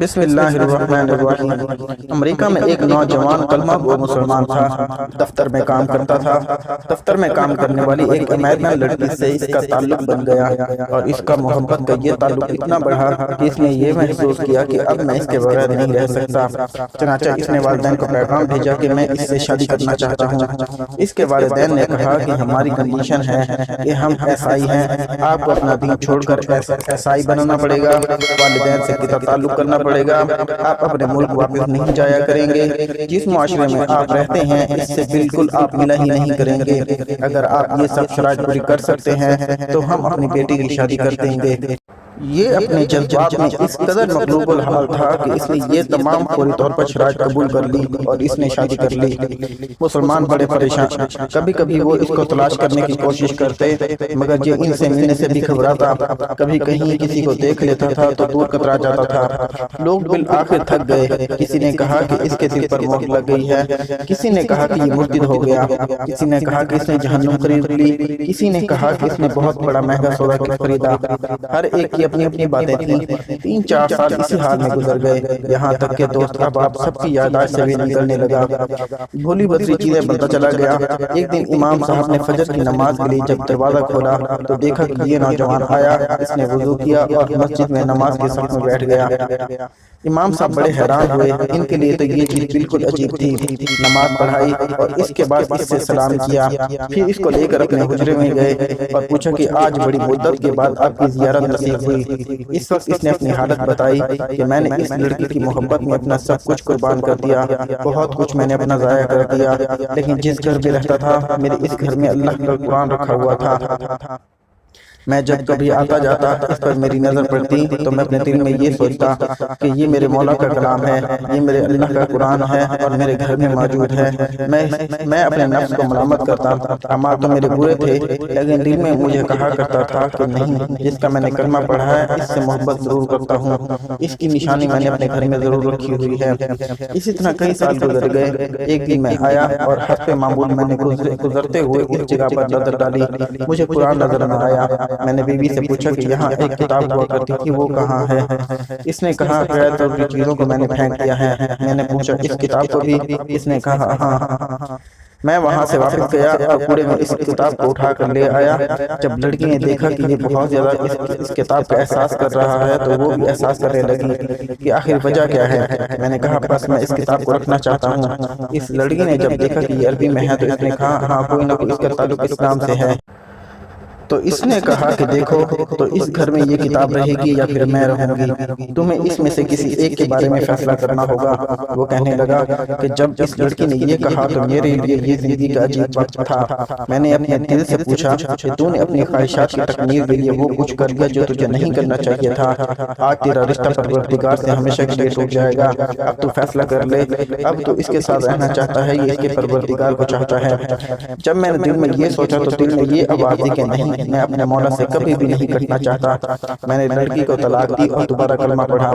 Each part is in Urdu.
بسم اللہ الرحمن الرحیم۔ امریکہ میں ایک نوجوان کلمہ گو مسلمان تھا۔ دفتر میں کام کرتا تھا۔ دفتر میں کام کرنے والی ایک امریکن لڑکی سے اس کا تعلق بن گیا اور اس کا محبت کا یہ تعلق اتنا بڑھا کہ اس نے یہ محسوس کیا کہ اب میں اس کے بغیر نہیں رہ سکتا۔ چنانچہ اس نے والدین کو پیغام بھیجا کہ میں اس سے شادی کرنا چاہتا ہوں۔ اس کے والدین نے کہا کہ ہماری کنڈیشن ہے کہ ہم عیسائی ہیں، آپ کو اپنا دین چھوڑ کر عیسائی بننا پڑے گا، والدین سے قطع تعلق کرنا پڑے گا، آپ اپنے ملک واپس نہیں جایا کریں گے، جس معاشرے میں آپ رہتے ہیں اس سے بالکل آپ ملا ہی نہیں کریں گے۔ اگر آپ یہ سب شرائط پوری کر سکتے ہیں تو ہم اپنی بیٹی کی شادی کر دیں گے۔ یہ اپنے جذبات میں اس قدر مغلوب الحال تھا کہ اس نے یہ تمام فوری طور پر شرائط قبول کر لی اور اس نے شادی کر لی۔ مسلمان بڑے پریشان، کبھی کبھی وہ اس کو تلاش کرنے کی کوشش کرتے مگر یہ ان سے ملنے سے بھی گھبراتا، کبھی کہیں کسی کو دیکھ لیتا تھا تو دور کترا جاتا تھا۔ لوگ بالآخر تھک گئے، کسی نے کہا کہ اس کے دل پر مہر لگ گئی ہے، کسی نے کہا کہ یہ مرتد ہو گیا، کسی نے کہا کہ اس نے جہنم خرید لی، کسی نے کہا کہ اس نے بہت بڑا مہنگا سودا خریدا۔ ہر ایک کی اپنی اپنی باتیں تھیں۔ 3-4 سال اسی حال میں گزر گئے، یہاں تک کہ دوست احباب سب کی یادداشت سے بھی نکلنے لگا، بھولی بھدری چیزیں بنتا چلا گیا۔ ایک دن امام صاحب نے فجر کی نماز کے لیے جب دروازہ کھولا تو دیکھا کہ یہ نوجوان آیا۔ اس نے وضو کیا اور مسجد میں نماز کے صف میں بیٹھ گیا۔ امام صاحب بڑے حیران ہوئے، ان کے لیے تو یہ چیز بالکل عجیب تھی۔ نماز پڑھائی اور اس کے بعد اس سے سلام کیا، پھر اس کو لے کر اپنے حجرے میں گئے اور پوچھا کہ آج بڑی مدت کے بعد آپ کی زیارت نصیب ہوئی۔ اس وقت اس نے اپنی حالت بتائی کہ میں نے اس لڑکی کی محبت میں اپنا سب کچھ قربان کر دیا، بہت کچھ میں نے اپنا ضائع کر دیا، لیکن جس گھر میں رہتا تھا میرے اس گھر میں اللہ کا قرآن رکھا ہوا تھا۔ میں جب کبھی آتا جاتا اس پر میری نظر پڑتی تو میں اپنے دل میں یہ سوچتا کہ یہ میرے مولا کا کلام ہے، یہ میرے اللہ کا قرآن ہے اور میرے گھر میں موجود ہے۔ میں اپنے نفس کو ملامت کرتا، اعمال تو میرے برے تھے لیکن دل میں مجھے کہا کرتا تھا کہ نہیں، جس کا میں نے کلمہ پڑھا ہے اس سے محبت ضرور کرتا ہوں، اس کی نشانی میں نے اپنے گھر میں ضرور رکھی ہوئی ہے۔ اسی طرح کئی سال گزر گئے۔ ایک دن میں آیا اور حسب معمول میں نے گزرتے ہوئے اس جگہ پر نظر ڈالی، مجھے قرآن نظر نہ آیا۔ میں نے بیوی سے پوچھا کہ یہاں ایک کتاب ہوا کرتی تھی، وہ کہاں ہے؟ اس نے کہا غیر ضروری چیزوں کو میں نے پھینک دیا ہے۔ میں نے پوچھا اس کتاب کو بھی؟ اس نے کہا ہاں۔ میں وہاں سے واپس گیا اور کوڑے میں اس کتاب کو اٹھا کر لے آیا۔ جب لڑکی نے دیکھا کہ یہ بہت زیادہ اس کتاب کا احساس کر رہا ہے تو وہ بھی احساس کرنے لگی کہ آخر وجہ کیا ہے۔ میں نے کہا بس میں اس کتاب کو رکھنا چاہتا ہوں۔ اس لڑکی نے جب دیکھا کہ یہ عربی میں ہے تو اس نے کہا ہاں کوئی نہ کوئی اس کا تعلق اسلام سے ہے۔ تو اس نے کہا کہ دیکھو تو اس گھر میں یہ کتاب رہے گی یا پھر میں رہوں گی، تمہیں اس میں سے کسی ایک کے بارے میں فیصلہ کرنا ہوگا۔ وہ کہنے لگا کہ جب اس لڑکی نے یہ کہا تو میرے لیے یہ زندگی کا عجیب وقت تھا۔ میں نے اپنے دل سے پوچھا کہ تو نے اپنی خواہشات کی تکمیل کے لیے وہ کچھ کر لیا جو تجھے نہیں کرنا چاہیے تھا۔ آج تیرا رشتہ پروردگار سے ہمیشہ کے لیے ٹوٹ جائے گا، اب تو فیصلہ کر لے، اب تو اس کے ساتھ رہنا چاہتا ہے یا اس کے پروردگار کو چاہتا ہے؟ جب میں نے دل میں یہ سوچا تو دل میں یہ آواز دی کہ نہیں، میں اپنے مولا سے کبھی بھی نہیں کٹنا چاہتا۔ میں نے لڑکی کو طلاق دی اور دوبارہ کلمہ پڑھا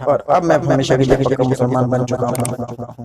اور اب میں ہمیشہ کے لیے پکا مسلمان بن چکا ہوں۔